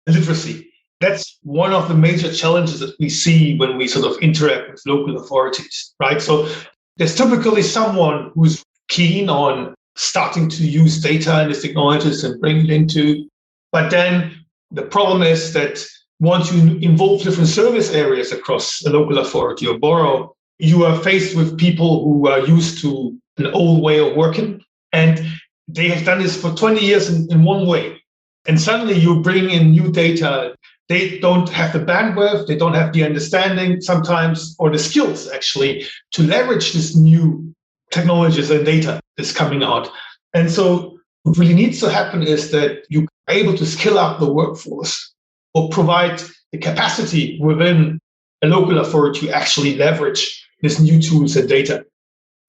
literacy. That's one of the major challenges that we see when we sort of interact with local authorities, right? So there's typically someone who's keen on starting to use data and these technologies and bring it into, but then the problem is that once you involve different service areas across a local authority or borough, you are faced with people who are used to an old way of working, and they have done this for 20 years in one way. And suddenly you bring in new data. They don't have the bandwidth, they don't have the understanding sometimes, or the skills actually, to leverage this new technologies and data that's coming out. And so what really needs to happen is that you are able to skill up the workforce or provide the capacity within a local authority to actually leverage these new tools and data.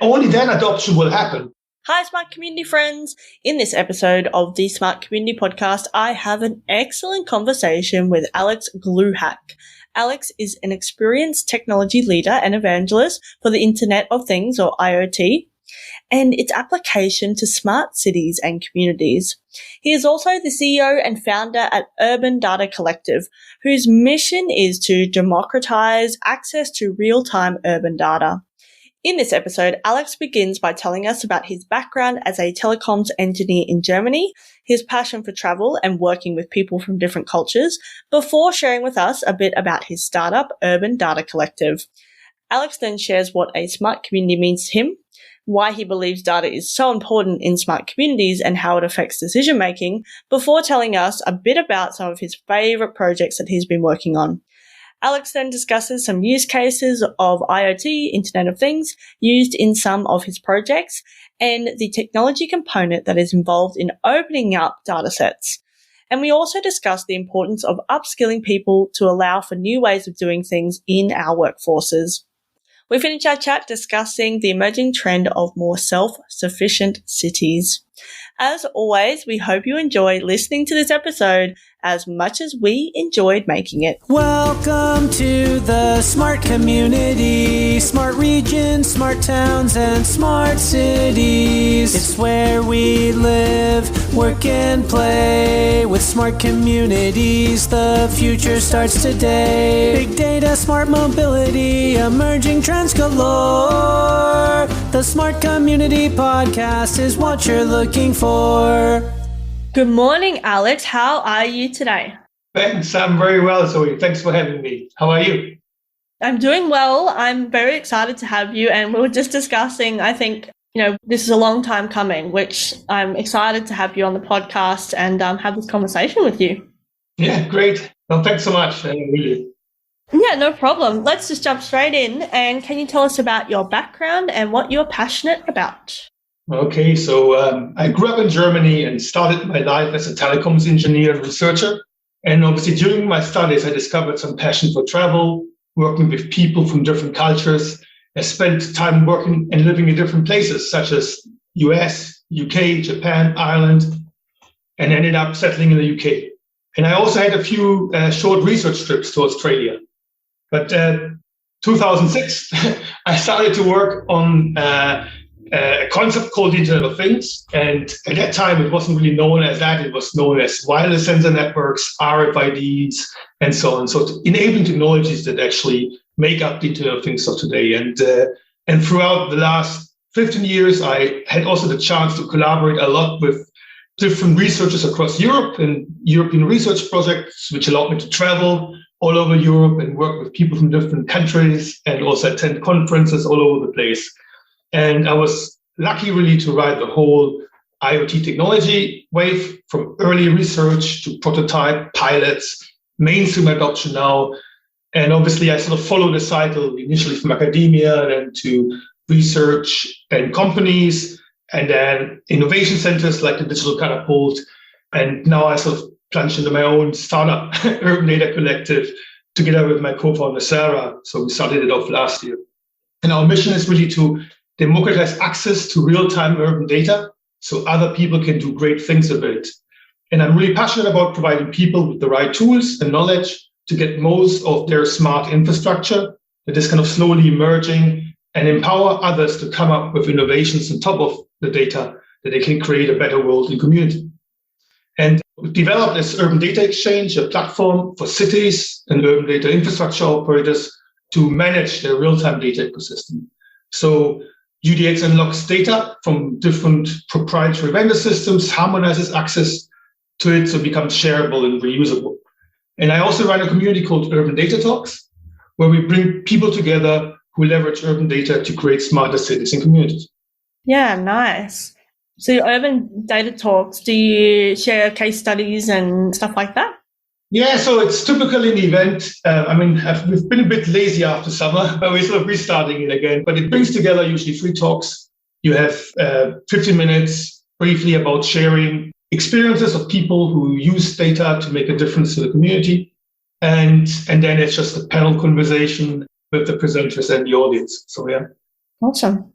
Only then adoption will happen. Hi, Smart Community friends. In this episode of the Smart Community Podcast, I have an excellent conversation with Alex Gluhak. Alex is an experienced technology leader and evangelist for the Internet of Things, or IoT, and its application to smart cities and communities. He is also the CEO and founder at Urban Data Collective, whose mission is to democratize access to real-time urban data. In this episode, Alex begins by telling us about his background as a telecoms engineer in Germany, his passion for travel and working with people from different cultures, before sharing with us a bit about his startup, Urban Data Collective. Alex then shares what a smart community means to him, why he believes data is so important in smart communities and how it affects decision-making, before telling us a bit about some of his favourite projects that he's been working on. Alex then discusses some use cases of IoT, Internet of Things, used in some of his projects, and the technology component that is involved in opening up datasets. And we also discuss the importance of upskilling people to allow for new ways of doing things in our workforces. We finish our chat discussing the emerging trend of more self-sufficient cities. As always, we hope you enjoy listening to this episode as much as we enjoyed making it. Welcome to the smart community, smart regions, smart towns, and smart cities. It's where we live, work, and play. With smart communities, the future starts today. Big data, smart mobility, emerging trends galore. The Smart Community Podcast is what you're looking for. Good morning, Alex. How are you today? Thanks, I'm very well, Zoe. Thanks for having me. How are you? I'm doing well. I'm very excited to have you. And we were just discussing, I think, this is a long time coming, which I'm excited to have you on the podcast and have this conversation with you. Yeah, great. Well, thanks so much. Really. Yeah, no problem. Let's just jump straight in. And can you tell us about your background and what you're passionate about? Okay, so I grew up in Germany and started my life as a telecoms engineer and researcher. And obviously during my studies, I discovered some passion for travel, working with people from different cultures. I spent time working and living in different places, such as US, UK, Japan, Ireland, and ended up settling in the UK. And I also had a few short research trips to Australia. But 2006, I started to work on a concept called the Internet of Things. And at that time, it wasn't really known as that. It was known as wireless sensor networks, RFIDs, and so on. So enabling technologies that actually make up the Internet of Things of today. And throughout the last 15 years, I had also the chance to collaborate a lot with different researchers across Europe and European research projects, which allowed me to travel all over Europe and work with people from different countries and also attend conferences all over the place. And I was lucky really to ride the whole IoT technology wave from early research to prototype, pilots, mainstream adoption now. And obviously I sort of followed the cycle initially from academia, then to research and companies, and then innovation centers like the Digital Catapult. And now I sort of plunged into my own startup, Urban Data Collective, together with my co-founder, Sarah. So we started it off last year. And our mission is really to democratize access to real-time urban data so other people can do great things with it. And I'm really passionate about providing people with the right tools and knowledge to get most of their smart infrastructure that is kind of slowly emerging, and empower others to come up with innovations on top of the data that they can create a better world and community. And We developed this Urban Data Exchange, a platform for cities and urban data infrastructure operators to manage their real-time data ecosystem. So UDX unlocks data from different proprietary vendor systems, harmonizes access to it so it becomes shareable and reusable. And I also run a community called Urban Data Talks, where we bring people together who leverage urban data to create smarter cities and communities. Yeah, nice. So your Urban Data Talks, do you share case studies and stuff like that? Yeah, so it's typically an event. We've been a bit lazy after summer, but we're sort of restarting it again. But it brings together usually 3 talks. You have 15 minutes briefly about sharing experiences of people who use data to make a difference to the community. And then it's just a panel conversation with the presenters and the audience. So, yeah. Awesome.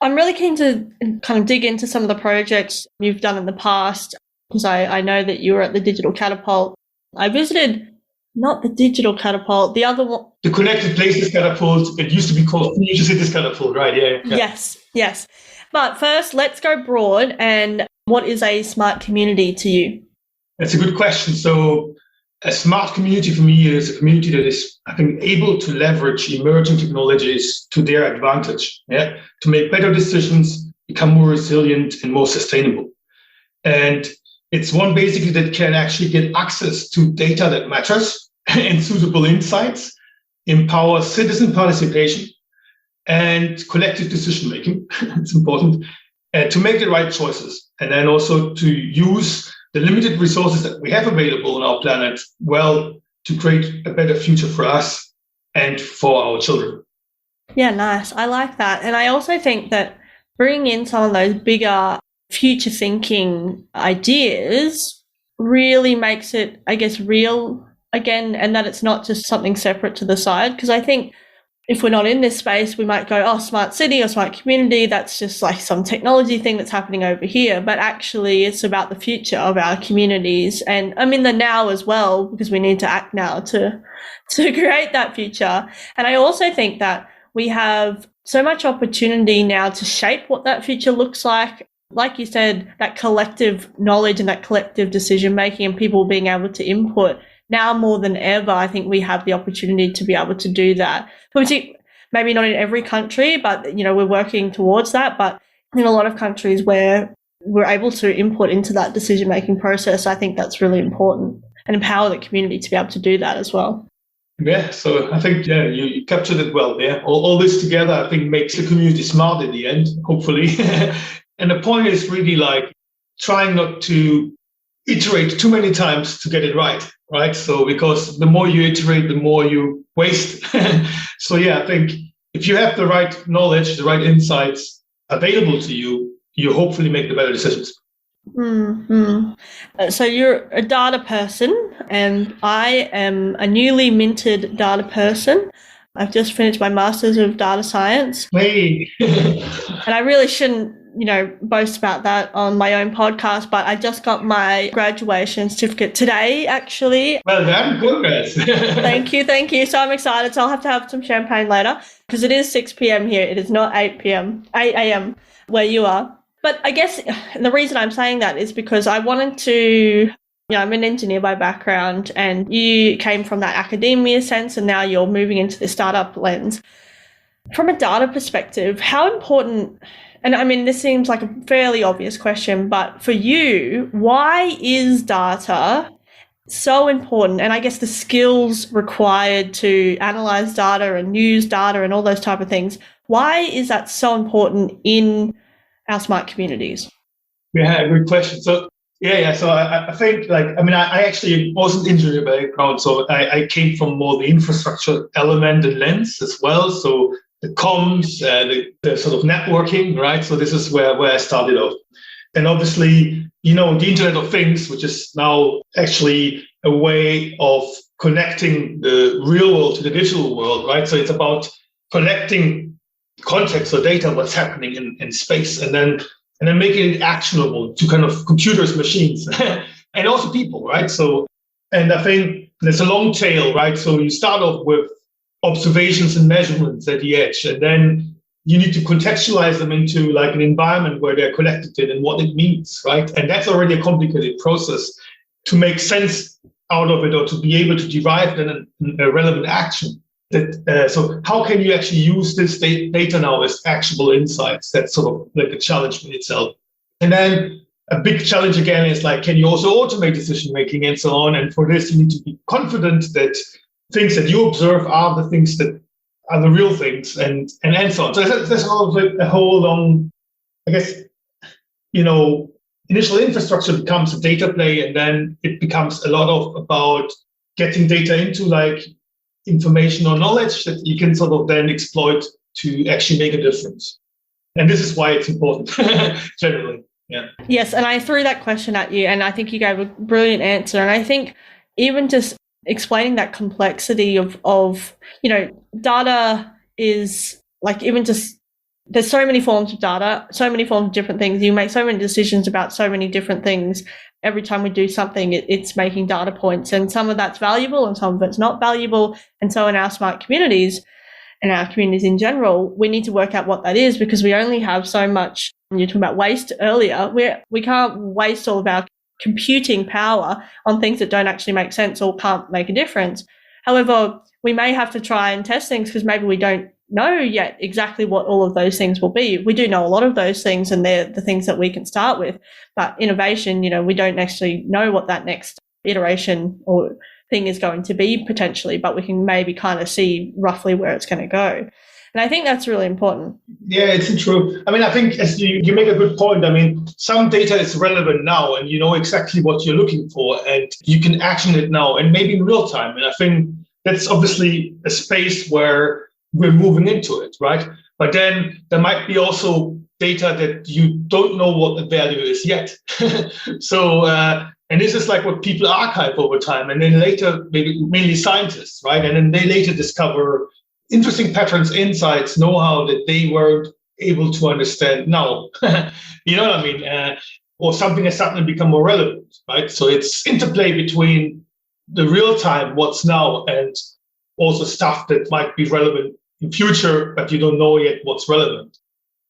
I'm really keen to kind of dig into some of the projects you've done in the past, because I know that you were at the Digital Catapult. I visited, not the Digital Catapult, the other one. The Connected Places Catapult. It used to be called Future Cities Catapult, right? Yeah. Yes. But first, let's go broad. And what is a smart community to you? That's a good question. So a smart community for me is a community that is, I think, able to leverage emerging technologies to their advantage, to make better decisions, become more resilient and more sustainable. And it's one basically that can actually get access to data that matters and suitable insights, empower citizen participation and collective decision-making, it's important, to make the right choices, and then also to use the limited resources that we have available on our planet well to create a better future for us and for our children. Yeah, nice. I like that. And I also think that bringing in some of those bigger future thinking ideas really makes it, I guess, real again, and that it's not just something separate to the side. Because I think if we're not in this space, we might go, oh, smart city or smart community, that's just like some technology thing that's happening over here. But actually, it's about the future of our communities. And I mean, the now as well, because we need to act now to create that future. And I also think that we have so much opportunity now to shape what that future looks like. Like you said, that collective knowledge and that collective decision making and people being able to input. Now more than ever, I think we have the opportunity to be able to do that. Maybe not in every country, but we're working towards that. But in a lot of countries where we're able to input into that decision-making process, I think that's really important, and empower the community to be able to do that as well. Yeah, so I think you captured it well there. All this together, I think, makes the community smart in the end, hopefully. And the point is really like trying not to iterate too many times to get it right? So because the more you iterate, the more you waste. So I think if you have the right knowledge, the right insights available to you, you hopefully make the better decisions. Mm-hmm. So you're a data person, and I am a newly minted data person. I've just finished my Master's of Data Science. Hey. And I really shouldn't, boast about that on my own podcast, but I just got my graduation certificate today, actually. Well done, congrats. Thank you. So I'm excited. So I'll have to have some champagne later, because it is 6 p.m. here. It is not 8 a.m. where you are. But I guess the reason I'm saying that is because I wanted to, I'm an engineer by background, and you came from that academia sense, and now you're moving into the startup lens. From a data perspective, how important, and I mean, this seems like a fairly obvious question, but for you, why is data so important? And I guess the skills required to analyze data and use data and all those type of things, why is that so important in our smart communities? Yeah, good question. So so I think I actually wasn't engineer background, so I came from more the infrastructure element and lens as well. So the comms, the sort of networking, right? So this is where I started off. And obviously, the Internet of Things, which is now actually a way of connecting the real world to the digital world, right? So it's about collecting context or data, what's happening in space, and then making it actionable to kind of computers, machines, and also people, right? So, and I think there's a long tail, right? So you start off with observations and measurements at the edge, and then you need to contextualize them into like an environment where they're collected in and what it means, right? And that's already a complicated process. to make sense out of it or to be able to derive then a relevant action. So how can you actually use this data now as actionable insights? That's sort of like a challenge in itself. And then a big challenge again is like, can you also automate decision making and so on? And for this, you need to be confident that things that you observe are the things that are the real things and so on. So there's a whole long, I guess, initial infrastructure becomes a data play, and then it becomes a lot about getting data into like information or knowledge that you can sort of then exploit to actually make a difference. And this is why it's important generally. Yeah. Yes, and I threw that question at you, and I think you gave a brilliant answer. And I think even just explaining that complexity of data is like, even just, there's so many forms of data, so many forms of different things. You make so many decisions about so many different things. Every time we do something, it's making data points, and some of that's valuable and some of it's not valuable. And so in our smart communities and our communities in general, we need to work out what that is, because we only have so much. You're talking about waste earlier. We can't waste all of our computing power on things that don't actually make sense or can't make a difference. However, we may have to try and test things because maybe we don't know yet exactly what all of those things will be. We do know a lot of those things, and they're the things that we can start with. But innovation, we don't actually know what that next iteration or thing is going to be potentially, but we can maybe kind of see roughly where it's going to go. And I think that's really important. Yeah, it's true. I mean, I think as you make a good point. I mean, some data is relevant now, and you know exactly what you're looking for, and you can action it now and maybe in real time. And I think that's obviously a space where we're moving into it, right? But then there might be also data that you don't know what the value is yet. So, and this is like what people archive over time, and then later, maybe mainly scientists, right? And then they later discover interesting patterns, insights, know-how that they weren't able to understand now. You know what I mean? Or something has suddenly become more relevant, right? So it's interplay between the real time, what's now, and also stuff that might be relevant in future, but you don't know yet what's relevant.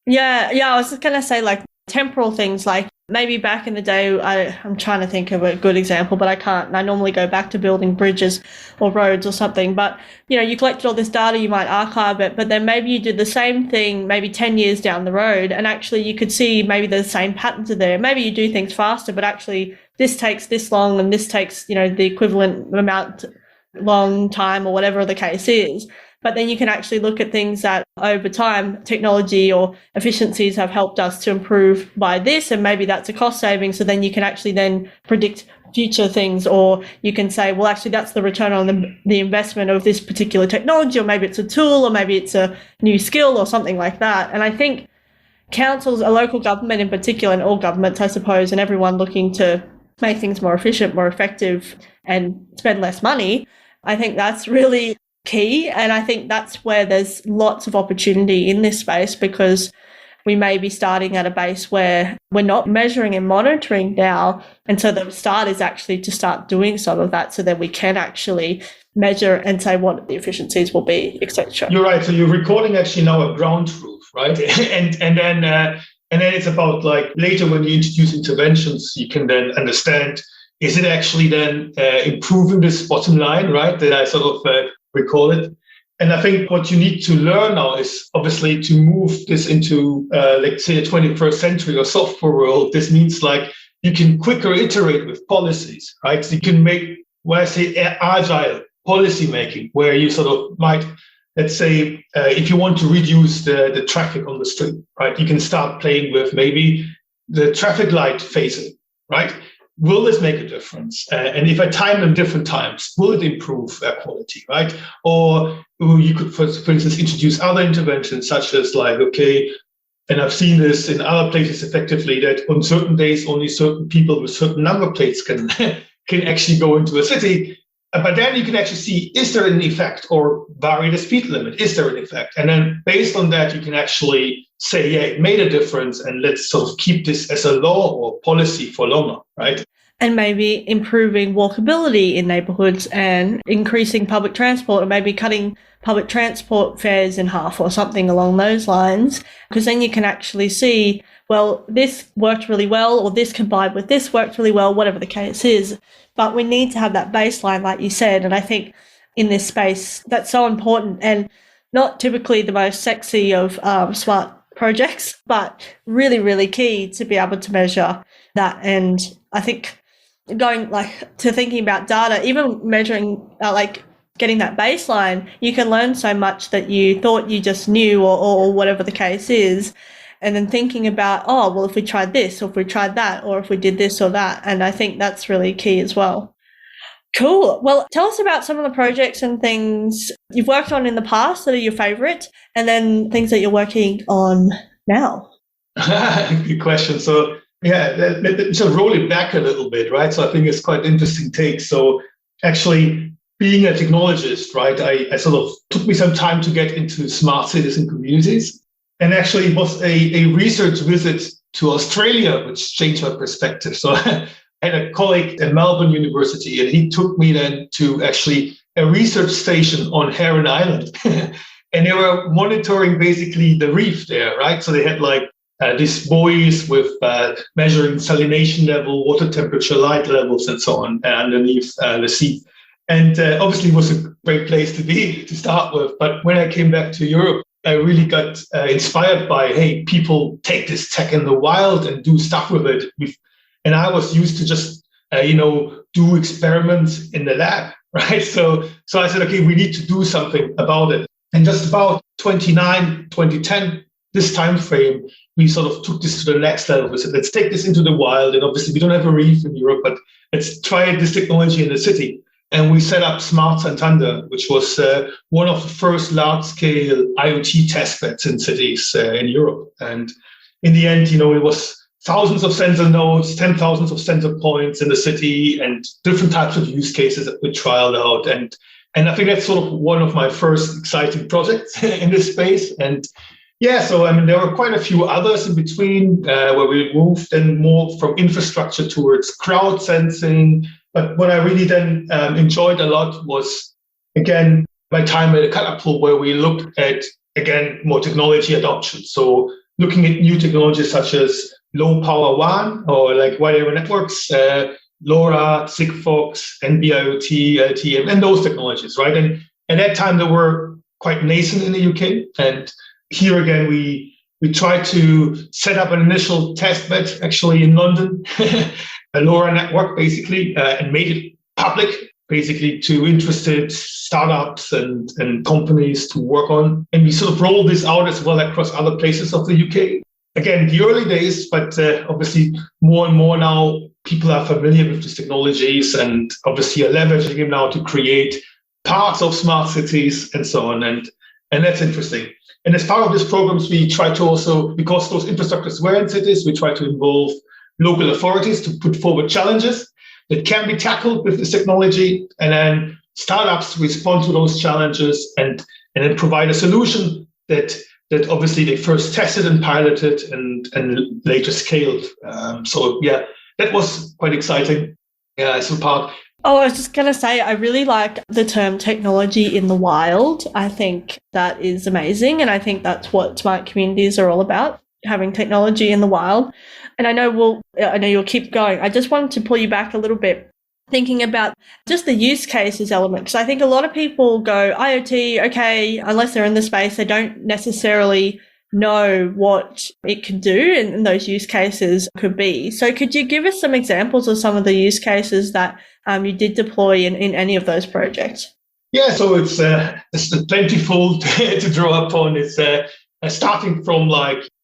Yeah. I was just going to say, like, temporal things, like maybe back in the day, I'm trying to think of a good example, but I can't. I normally go back to building bridges or roads or something. But, you collected all this data, you might archive it, but then maybe you did the same thing maybe 10 years down the road, and actually you could see maybe the same patterns are there. Maybe you do things faster, but actually this takes this long and this takes, the equivalent amount long time or whatever the case is. But then you can actually look at things that over time, technology or efficiencies have helped us to improve by this, and maybe that's a cost saving. So then you can actually then predict future things, or you can say, well, actually that's the return on the investment of this particular technology, or maybe it's a tool, or maybe it's a new skill or something like that. And I think councils, a local government in particular, and all governments, I suppose, and everyone looking to make things more efficient, more effective, and spend less money, I think that's really key. And I think that's where there's lots of opportunity in this space, because we may be starting at a base where we're not measuring and monitoring now. And so the start is actually to start doing some of that, so that we can actually measure and say what the efficiencies will be, etc. You're right. So you're recording actually now a ground truth, right? and then it's about, like, later when you introduce interventions, you can then understand, is it actually then improving this bottom line, right? That I sort of recall it. And I think what you need to learn now is obviously to move this into, let's say, a 21st century or software world. This means, like, you can quicker iterate with policies, right? So you can make, when I say agile policy making, where you sort of might, let's say, if you want to reduce the traffic on the street, right? You can start playing with maybe the traffic light phasing, right? Will this make a difference? And if I time them different times, will it improve air quality, right? Or you could, for instance, introduce other interventions, such as, like, okay, and I've seen this in other places effectively, that on certain days, only certain people with certain number plates can actually go into a city. But then you can actually see, is there an effect, or vary the speed limit? Is there an effect? And then based on that, you can actually say, yeah, it made a difference, and let's sort of keep this as a law or policy for longer, right? And maybe improving walkability in neighbourhoods and increasing public transport, or maybe cutting public transport fares in half or something along those lines, because then you can actually see, well, this worked really well, or this combined with this worked really well, whatever the case is. But we need to have that baseline, like you said. And I think in this space, that's so important, and not typically the most sexy of smart projects, but really, really key to be able to measure that. And I think going to thinking about data, even measuring getting that baseline, you can learn so much that you thought you just knew, or whatever the case is. And then thinking about, if we tried this, or if we tried that, or if we did this or that. And I think that's really key as well. Cool. Well, tell us about some of the projects and things you've worked on in the past that are your favorite, and then things that you're working on now. Good question. So, let's roll it back a little bit, right? So I think it's quite an interesting take. So actually, being a technologist, right, I sort of took me some time to get into smart cities and communities. And actually, it was a research visit to Australia, which changed my perspective. So I had a colleague at Melbourne University, and he took me then to actually a research station on Heron Island. And they were monitoring basically the reef there, right? So they had these buoys with measuring salination level, water temperature, light levels, and so on underneath the sea. And obviously, it was a great place to be to start with. But when I came back to Europe, I really got inspired by, hey, people take this tech in the wild and do stuff with it. And I was used to just, do experiments in the lab, right? So I said, okay, we need to do something about it. And just about 2010, this time frame, we sort of took this to the next level. We said, let's take this into the wild. And obviously, we don't have a reef in Europe, but let's try this technology in the city. And we set up Smart Santander, which was one of the first large-scale IoT testbeds in cities in Europe. And in the end, it was thousands of sensor nodes, 10,000s of sensor points in the city, and different types of use cases that we trialed out. And I think that's sort of one of my first exciting projects in this space. And so there were quite a few others in between where we moved then more from infrastructure towards crowd sensing. But what I really then enjoyed a lot was, again, my time at a Catapult, where we looked at, again, more technology adoption. So looking at new technologies such as low power WAN or wide area networks, LoRa, Sigfox, NB-IoT, LTE, and those technologies, right? And at that time, they were quite nascent in the UK. And here again, we tried to set up an initial test bed actually in London, a LoRa network basically, and made it public basically to interested startups and companies to work on. And we sort of rolled this out as well across other places of the UK. Again, the early days, but obviously more and more now people are familiar with these technologies and obviously are leveraging them now to create parts of smart cities and so on. And that's interesting. And as part of these programs, we try to also, because those infrastructures were in cities, we try to involve local authorities to put forward challenges that can be tackled with this technology, and then startups respond to those challenges and then provide a solution that obviously they first tested and piloted and later scaled. That was quite exciting. So part. Oh, I was just going to say, I really like the term technology in the wild. I think that is amazing. And I think that's what smart communities are all about, having technology in the wild. And I know you'll keep going. I just wanted to pull you back a little bit, thinking about just the use cases element. Because I think a lot of people go, IoT, okay, unless they're in the space, they don't necessarily know what it can do and those use cases could be. So could you give us some examples of some of the use cases that you did deploy in any of those projects? Yeah, so it's plentiful to draw upon. It's starting from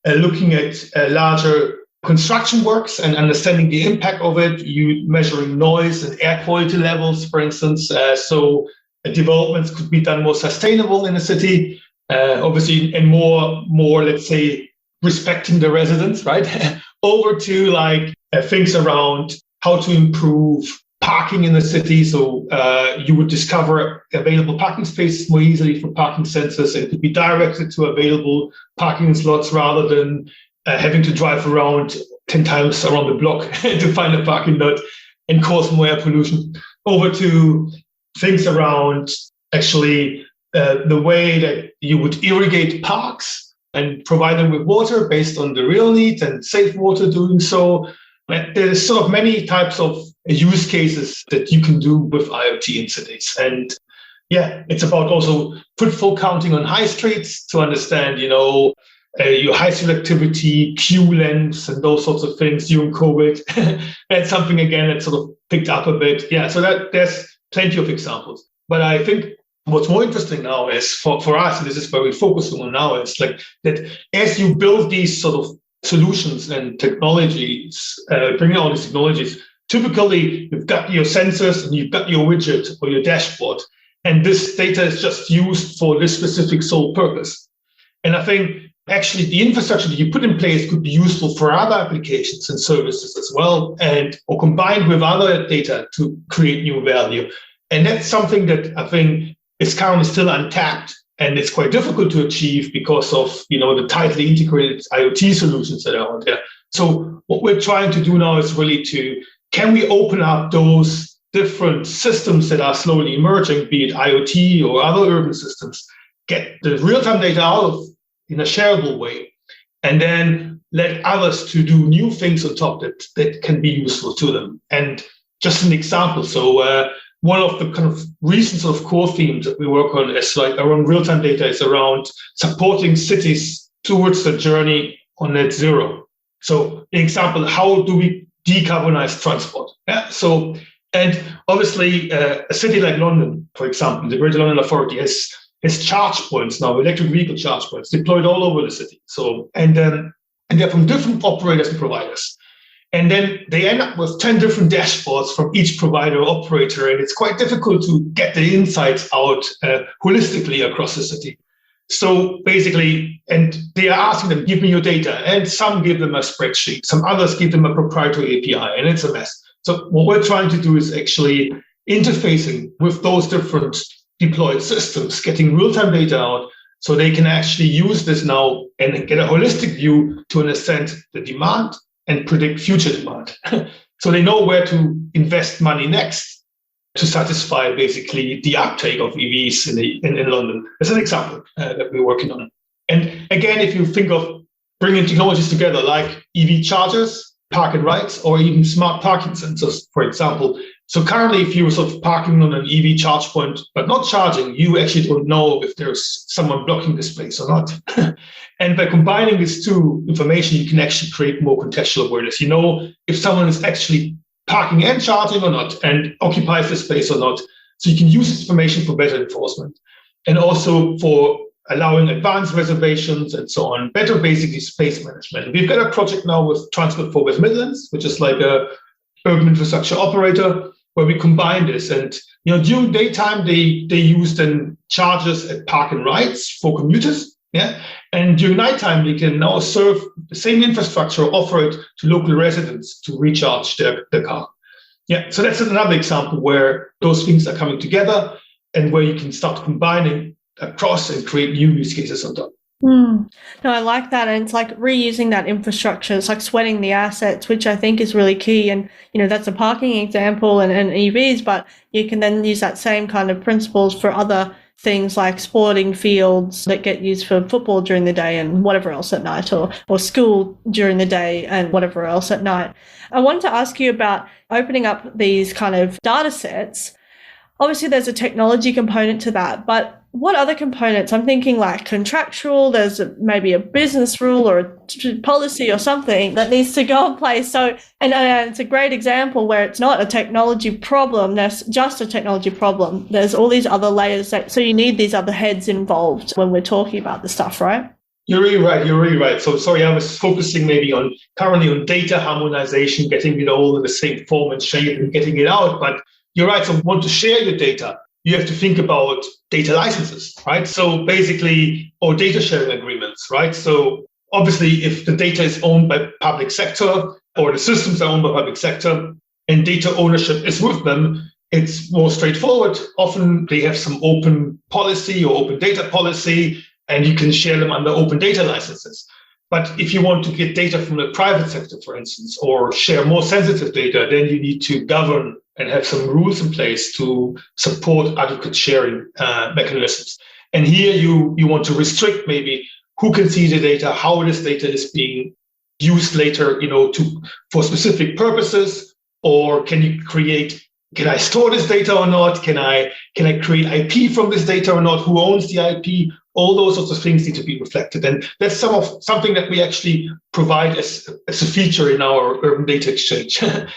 looking at larger construction works and understanding the impact of it, you measuring noise and air quality levels, for instance, so developments could be done more sustainable in a city, obviously, and more, let's say, respecting the residents, right? Over to things around how to improve parking in the city. So you would discover available parking spaces more easily for parking sensors, and it could be directed to available parking slots rather than having to drive around 10 times around the block to find a parking lot and cause more air pollution. Over to things around actually the way that you would irrigate parks and provide them with water based on the real needs and safe water doing so. And there's sort of many types of use cases that you can do with IoT in cities. And yeah, it's about also footfall counting on high streets to understand, your high selectivity, queue lengths, and those sorts of things during COVID. That's something, again, that sort of picked up a bit. Yeah, so there's plenty of examples. But I think what's more interesting now is for us, and this is where we're focusing on now, is like that as you build these sort of solutions and technologies, bringing all these technologies, typically you've got your sensors and you've got your widget or your dashboard. And this data is just used for this specific sole purpose. And I think actually the infrastructure that you put in place could be useful for other applications and services as well, or combined with other data to create new value. And that's something that I think is currently still untapped, and it's quite difficult to achieve because of the tightly integrated IoT solutions that are out there. So what we're trying to do now is really can we open up those different systems that are slowly emerging, be it IoT or other urban systems, get the real-time data out in a shareable way, and then let others to do new things on top that can be useful to them. And just an example, so one of the kind of recent sort of core themes that we work on is around real-time data is around supporting cities towards the journey on net zero. So an example, how do we decarbonize transport? Yeah. So, and obviously a city like London, for example, the Greater London Authority has charge points now, electric vehicle charge points deployed all over the city. So, and they're from different operators and providers. And then they end up with 10 different dashboards from each provider or operator. And it's quite difficult to get the insights out holistically across the city. So basically, and they are asking them, give me your data. And some give them a spreadsheet. Some others give them a proprietary API, and it's a mess. So what we're trying to do is actually interfacing with those different deployed systems, getting real-time data out so they can actually use this now and get a holistic view to understand the demand and predict future demand. So they know where to invest money next to satisfy basically the uptake of EVs in London. As an example that we're working on. And again, if you think of bringing technologies together like EV chargers, park and rides, or even smart parking sensors, for example. So currently, if you're sort of parking on an EV charge point, but not charging, you actually don't know if there's someone blocking this place or not. And by combining these two information, you can actually create more contextual awareness. You know if someone is actually parking and charging or not, and occupies the space or not. So you can use this information for better enforcement, and also for allowing advanced reservations and so on, better basically space management. We've got a project now with Transport for West Midlands, which is like a urban infrastructure operator, where we combine this. And during daytime, they use then chargers at park and rides for commuters. Yeah. And during nighttime, we can now serve the same infrastructure, offer it to local residents to recharge their car. Yeah. So that's another example where those things are coming together and where you can start combining across and create new use cases on top. No, I like that. And it's like reusing that infrastructure. It's like sweating the assets, which I think is really key. And, that's a parking example and EVs, but you can then use that same kind of principles for other things like sporting fields that get used for football during the day and whatever else at night, or school during the day and whatever else at night. I wanted to ask you about opening up these kind of data sets. Obviously, there's a technology component to that, but what other components? I'm thinking like contractual, there's maybe a business rule or a policy or something that needs to go in place. So, and it's a great example where it's not a technology problem, there's just a technology problem. There's all these other layers, so you need these other heads involved when we're talking about the stuff, right? You're really right. So sorry, I was focusing maybe currently on data harmonization, getting it all in the same form and shape and getting it out. But you're right. So want to share your data, you have to think about data licenses, right? So basically, or data sharing agreements, right? So obviously, if the data is owned by public sector or the systems are owned by public sector and data ownership is with them, it's more straightforward. Often they have some open policy or open data policy, and you can share them under open data licenses. But if you want to get data from the private sector, for instance, or share more sensitive data, then you need to govern and have some rules in place to support adequate sharing mechanisms. And here you want to restrict maybe who can see the data, how this data is being used later, for specific purposes, or can I store this data or not? Can I create IP from this data or not? Who owns the IP? All those sorts of things need to be reflected. And that's something that we actually provide as a feature in our Urban Data Exchange. And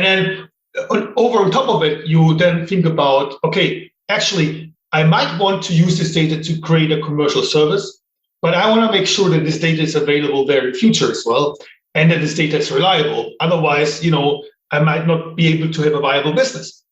then on top of it, you then think about, okay, actually, I might want to use this data to create a commercial service, but I want to make sure that this data is available there in the future as well, and that this data is reliable. Otherwise, I might not be able to have a viable business.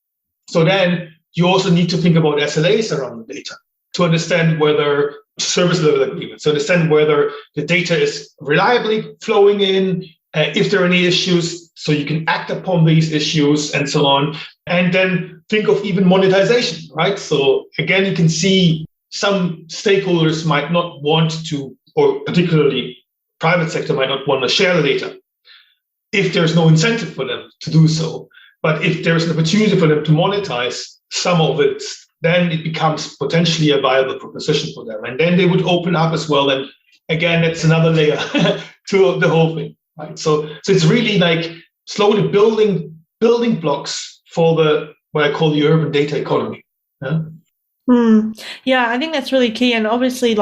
So then you also need to think about SLAs around the data to understand whether service level agreements, to understand whether the data is reliably flowing in, if there are any issues, so you can act upon these issues and so on. And then think of even monetization, right? So again, you can see some stakeholders might not want to, or particularly private sector might not want to share the data if there's no incentive for them to do so. But if there's an opportunity for them to monetize some of it, then it becomes potentially a viable proposition for them. And then they would open up as well. And again, that's another layer to the whole thing, right? So it's really like slowly building blocks for what I call the urban data economy. Yeah? Yeah, I think that's really key. And obviously,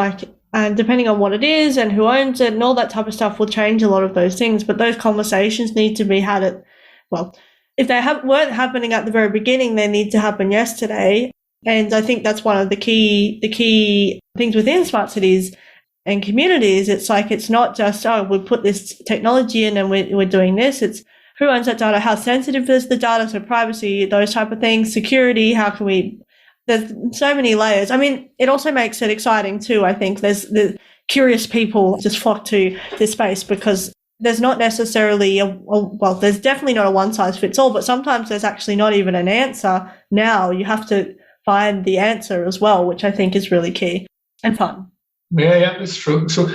depending on what it is and who owns it and all that type of stuff will change a lot of those things. But those conversations need to be had if they weren't happening at the very beginning, they need to happen yesterday. And I think that's one of the key things within smart cities and communities. It's not just, we put this technology in and we're doing this. It's who owns that data, how sensitive is the data, so privacy, those type of things, security, there's so many layers. I mean, it also makes it exciting too. I think there's the curious people just flock to this space because there's not necessarily there's definitely not a one size fits all, but sometimes there's actually not even an answer. Now you have to find the answer as well, which I think is really key and fun. Yeah, that's true. So,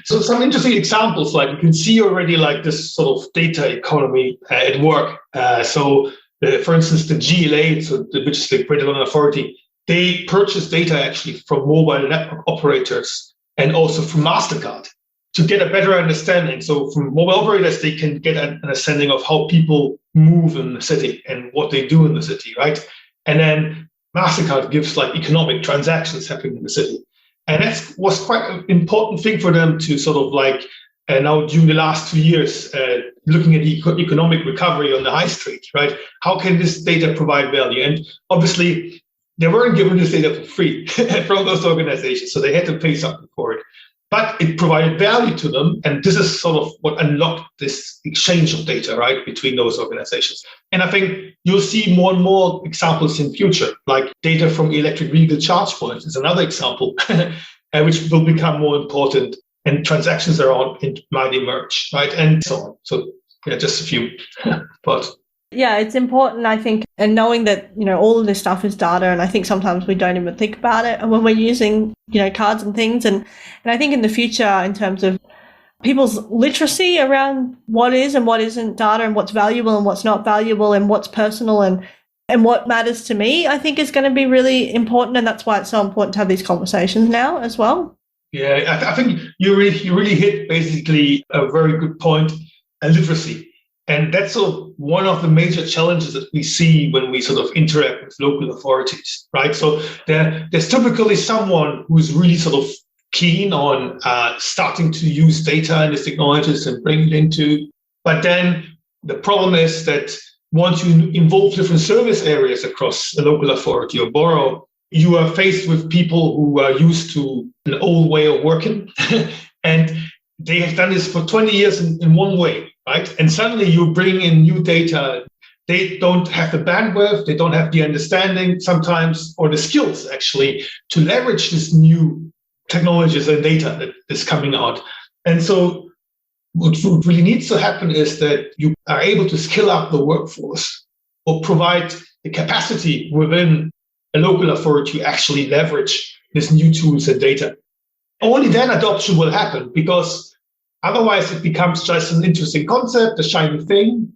some interesting examples, like you can see already this sort of data economy at work. For instance, the GLA, which is the Greater London Authority, they purchase data actually from mobile network operators and also from MasterCard to get a better understanding. So from mobile operators, they can get an understanding of how people move in the city and what they do in the city, right? And then MasterCard gives economic transactions happening in the city. And that was quite an important thing for them to sort of now during the last 2 years, looking at the economic recovery on the high street, right? How can this data provide value? And obviously, they weren't given this data for free from those organizations, so they had to pay something for it. But it provided value to them, and this is sort of what unlocked this exchange of data, right, between those organizations. And I think you'll see more and more examples in future, like data from electric vehicle charge points is another example, which will become more important, and transactions around it might emerge, right, and so on. So yeah, just a few thoughts. Yeah, it's important, I think, and knowing that, all of this stuff is data, and I think sometimes we don't even think about it when we're using, cards and things. And I think in the future, in terms of people's literacy around what is and what isn't data and what's valuable and what's not valuable and what's personal and what matters to me, I think is going to be really important. And that's why it's so important to have these conversations now as well. Yeah, I think you really hit basically a very good point, literacy. And that's one of the major challenges that we see when we sort of interact with local authorities, right? So there's typically someone who's really sort of keen on starting to use data and these technologies and bring it into. But then the problem is that once you involve different service areas across a local authority or borough, you are faced with people who are used to an old way of working, and they have done this for 20 years in one way. Right? And suddenly you bring in new data. They don't have the bandwidth, they don't have the understanding sometimes, or the skills actually, to leverage this new technologies and data that is coming out. And so what really needs to happen is that you are able to skill up the workforce or provide the capacity within a local authority to actually leverage these new tools and data. Only then adoption will happen, because otherwise, it becomes just an interesting concept, a shiny thing.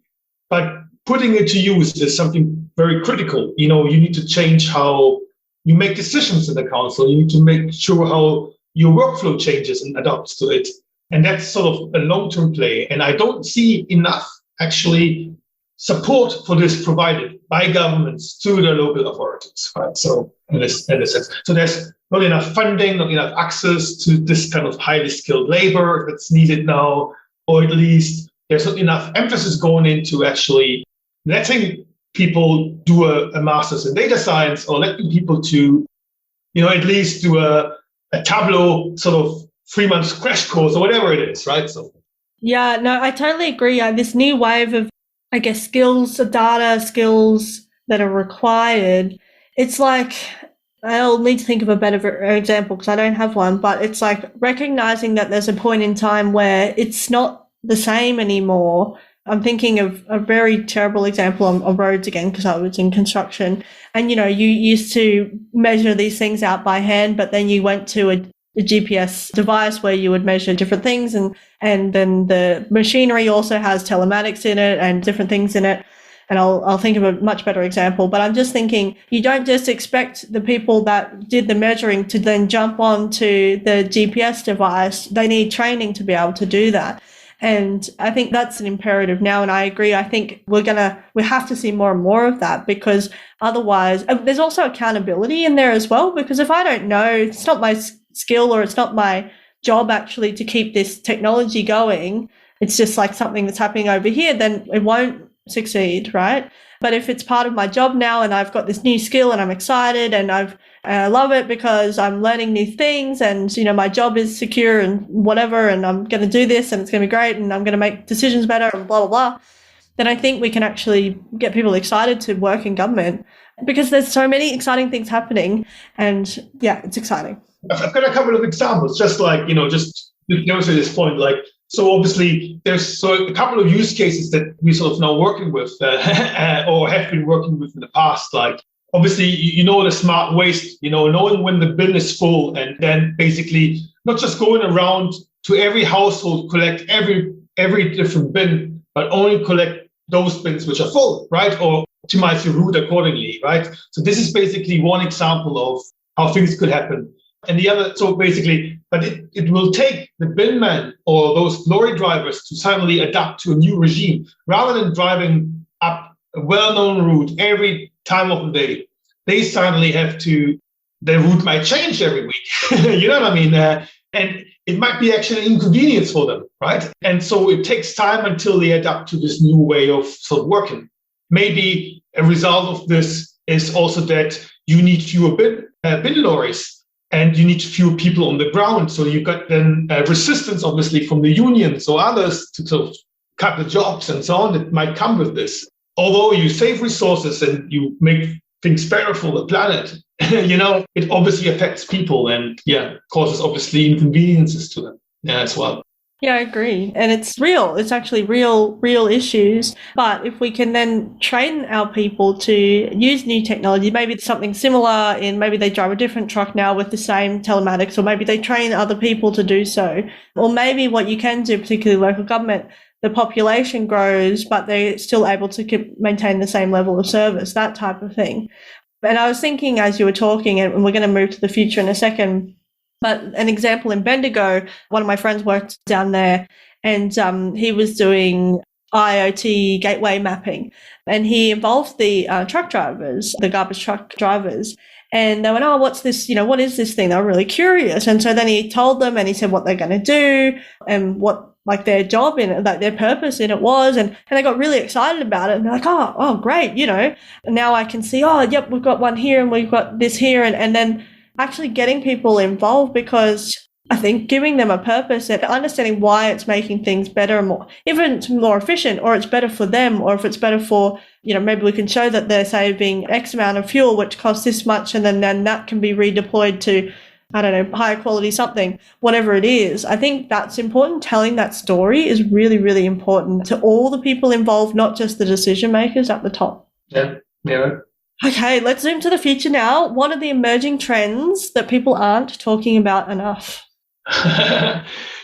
But putting it to use is something very critical. You need to change how you make decisions in the council. You need to make sure how your workflow changes and adapts to it. And that's sort of a long-term play. And I don't see enough actually support for this provided by governments to the local authorities, right? So in this sense, so there's not enough funding, not enough access to this kind of highly skilled labor that's needed now, or at least there's not enough emphasis going into actually letting people do a master's in data science, or letting people to, at least do a Tableau sort of 3 months crash course or whatever it is, right? So yeah, no, I totally agree. This new wave of, I guess, skills, data skills that are required, it's like, I'll need to think of a better example because I don't have one, but it's like recognizing that there's a point in time where it's not the same anymore. I'm thinking of a very terrible example on roads again, because I was in construction, and, you used to measure these things out by hand, but then you went to a GPS device where you would measure different things, and then the machinery also has telematics in it and different things in it. And I'll think of a much better example, but I'm just thinking you don't just expect the people that did the measuring to then jump onto the GPS device. They need training to be able to do that. And I think that's an imperative now. And I agree. I think we have to see more and more of that, because otherwise there's also accountability in there as well, because if I don't know, it's not my skill or it's not my job actually to keep this technology going, it's just like something that's happening over here, then it won't succeed, right? But if it's part of my job now and I've got this new skill and I'm excited and I love it because I'm learning new things, and my job is secure and whatever, and I'm going to do this and it's going to be great and I'm going to make decisions better and blah blah blah, then I think we can actually get people excited to work in government, because there's so many exciting things happening, and yeah, it's exciting. I've got a couple of examples, just like just to demonstrate this point. Like, so obviously there's a couple of use cases that we sort of now working with or have been working with in the past. Like, obviously, the smart waste, knowing when the bin is full, and then basically not just going around to every household, collect every different bin, but only collect those bins which are full, right? Or optimize your route accordingly, right? So this is basically one example of how things could happen. And the other, so basically, but it will take the bin man or those lorry drivers to suddenly adapt to a new regime, rather than driving up a well-known route every time of the day. They suddenly their route might change every week. You know what I mean? And it might be actually an inconvenience for them, right? And so it takes time until they adapt to this new way of sort of working. Maybe a result of this is also that you need fewer bin lorries, and you need fewer people on the ground. So you've got then resistance, obviously, from the unions or others to sort of cut the jobs and so on that might come with this. Although you save resources and you make things better for the planet, it obviously affects people and causes obviously inconveniences to them as well. Yeah, I agree. And it's real. It's actually real issues. But if we can then train our people to use new technology, maybe it's something similar in maybe they drive a different truck now with the same telematics, or maybe they train other people to do so. Or maybe what you can do, particularly local government, the population grows, but they're still able to maintain the same level of service, that type of thing. And I was thinking as you were talking, and we're going to move to the future in a second, but an example in Bendigo, one of my friends worked down there, and he was doing IoT gateway mapping, and he involved the truck drivers, the garbage truck drivers, and they went, "Oh, what's this? What is this thing?" They were really curious, and so then he told them, and he said what they're going to do and what like their job in it, like their purpose in it was, and they got really excited about it, and they're like, oh, great, and now I can see, yep, we've got one here and we've got this here, and then actually getting people involved, because I think giving them a purpose and understanding why it's making things better and more, if it's more efficient, or it's better for them, or if it's better for, maybe we can show that they're saving X amount of fuel, which costs this much, and then that can be redeployed to, I don't know, higher quality something, whatever it is. I think that's important. Telling that story is really, really important to all the people involved, not just the decision makers at the top. Yeah. Okay, let's zoom to the future now. What are the emerging trends that people aren't talking about enough?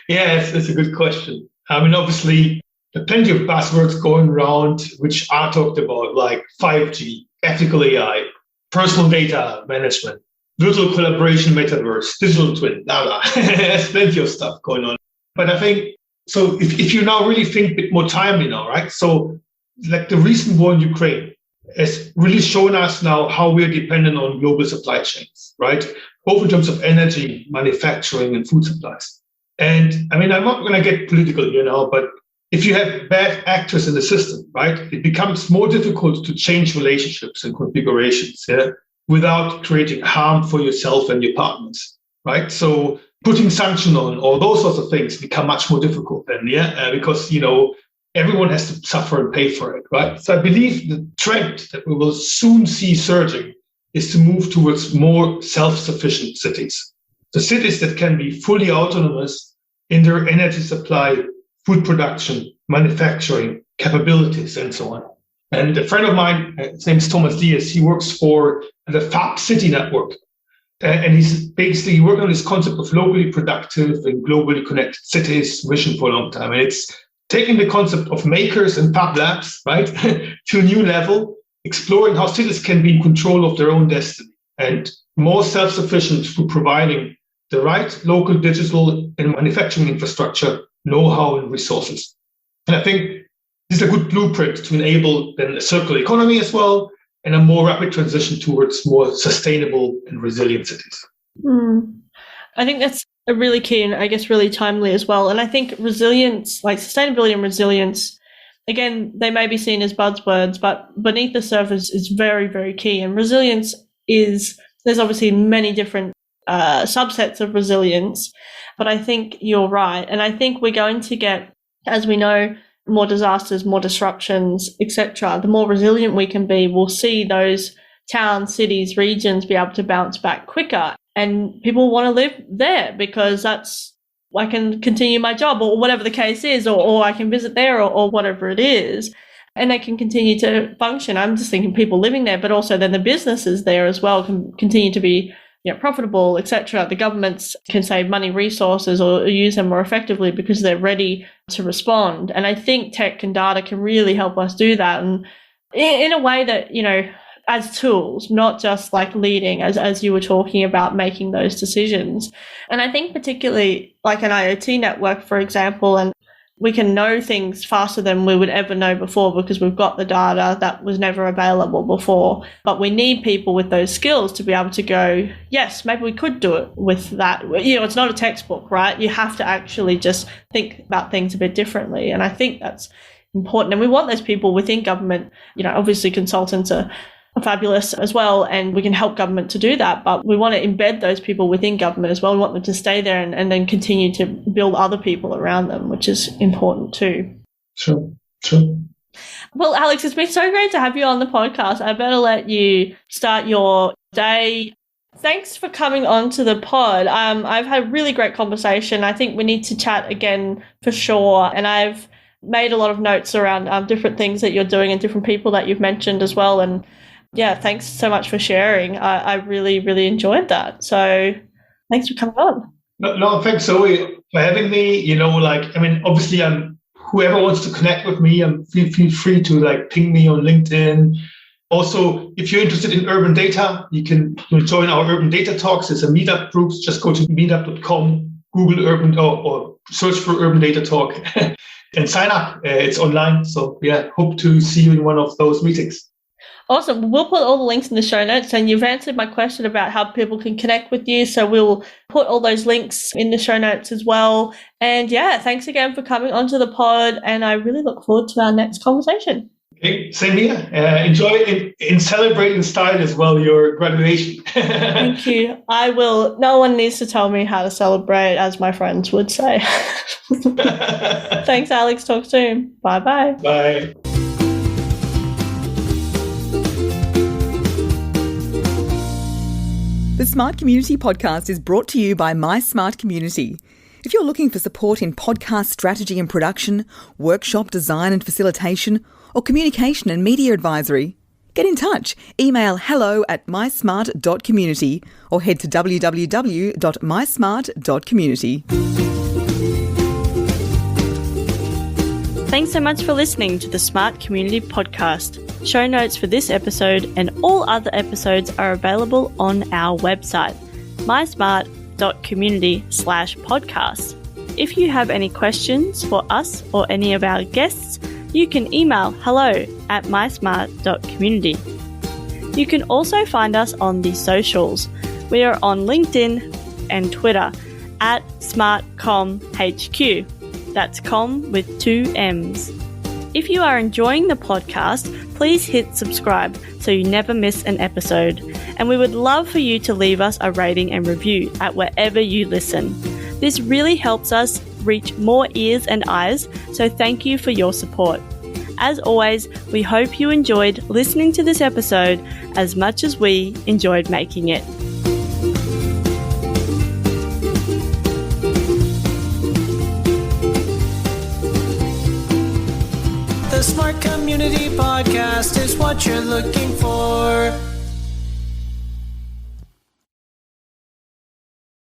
It's a good question. I mean, obviously, there are plenty of buzzwords going around which are talked about, like 5G, ethical AI, personal data management. virtual collaboration metaverse, digital twin, blah, blah. There's plenty of stuff going on. But I think, so if you now really think a bit more timely now, right? So like the recent war in Ukraine has really shown us now how we're dependent on global supply chains, right? Both in terms of energy, manufacturing, and food supplies. And I mean, I'm not going to get political here now, but if you have bad actors in the system, right, it becomes more difficult to change relationships and configurations, without creating harm for yourself and your partners, right? So putting sanction on all those sorts of things become much more difficult then, because, everyone has to suffer and pay for it, right? So I believe the trend that we will soon see surging is to move towards more self-sufficient cities. The cities that can be fully autonomous in their energy supply, food production, manufacturing capabilities, and so on. And a friend of mine, his name is Thomas Diaz, he works for the FAB City Network. And he's basically working on this concept of locally productive and globally connected cities vision for a long time. And it's taking the concept of makers and fab labs, right, to a new level, exploring how cities can be in control of their own destiny and more self-sufficient through providing the right local digital and manufacturing infrastructure, know-how, and resources. And I think this is a good blueprint to enable then a circular economy as well, and a more rapid transition towards more sustainable and resilient cities. I think that's a really key and I guess really timely as well. And I think resilience, like sustainability and resilience, again, they may be seen as buzzwords, but beneath the surface is very, very key. And resilience there's obviously many different subsets of resilience, but I think you're right. And I think we're going to get, as we know, more disasters, more disruptions, etc. The more resilient we can be, we'll see those towns, cities, regions be able to bounce back quicker. And people want to live there because I can continue my job or whatever the case is, or I can visit there or whatever it is. And they can continue to function. I'm just thinking people living there, but also then the businesses there as well can continue to be profitable, etc. The governments can save money, resources, or use them more effectively because they're ready to respond. And I think tech and data can really help us do that, and in a way that, as tools, not just like leading, as you were talking about, making those decisions. And I think particularly like an IoT network, for example, and we can know things faster than we would ever know before because we've got the data that was never available before. But we need people with those skills to be able to go, yes, maybe we could do it with that. It's not a textbook, right? You have to actually just think about things a bit differently. And I think that's important. And we want those people within government. Obviously consultants are fabulous as well, and we can help government to do that, but we want to embed those people within government as well. We want them to stay there and then continue to build other people around them, which is important too. Sure. Well, Alex, it's been so great to have you on the podcast. I better let you start your day. Thanks for coming on to the pod. I've had a really great conversation. I think we need to chat again for sure, and I've made a lot of notes around different things that you're doing and different people that you've mentioned as well. And yeah, thanks so much for sharing. I really, really enjoyed that. So thanks for coming on. No, thanks, Zoe, for having me. Obviously, whoever wants to connect with me, feel free to ping me on LinkedIn. Also, if you're interested in urban data, you can join our Urban Data Talks. It's a meetup group. Just go to meetup.com, Google urban or search for Urban Data Talk and sign up. It's online. So yeah, hope to see you in one of those meetings. Awesome. We'll put all the links in the show notes, and you've answered my question about how people can connect with you. So we'll put all those links in the show notes as well. And yeah, thanks again for coming onto the pod. And I really look forward to our next conversation. Okay, same here. Enjoy and celebrate in style as well your graduation. Thank you. I will. No one needs to tell me how to celebrate, as my friends would say. Thanks, Alex. Talk soon. Bye-bye. Bye. The Smart Community podcast is brought to you by My Smart Community. If you're looking for support in podcast strategy and production, workshop design and facilitation, or communication and media advisory, get in touch. Email hello@mysmart.community or head to www.mysmart.community. Thanks so much for listening to the Smart Community podcast. Show notes for this episode and all other episodes are available on our website, mysmart.community/podcast. If you have any questions for us or any of our guests, you can email hello@mysmart.community. You can also find us on the socials. We are on LinkedIn and Twitter @SmartComHQ. That's com with 2 M's. If you are enjoying the podcast, please hit subscribe so you never miss an episode. And we would love for you to leave us a rating and review at wherever you listen. This really helps us reach more ears and eyes, so thank you for your support. As always, we hope you enjoyed listening to this episode as much as we enjoyed making it. The Smart Community Podcast is what you're looking for.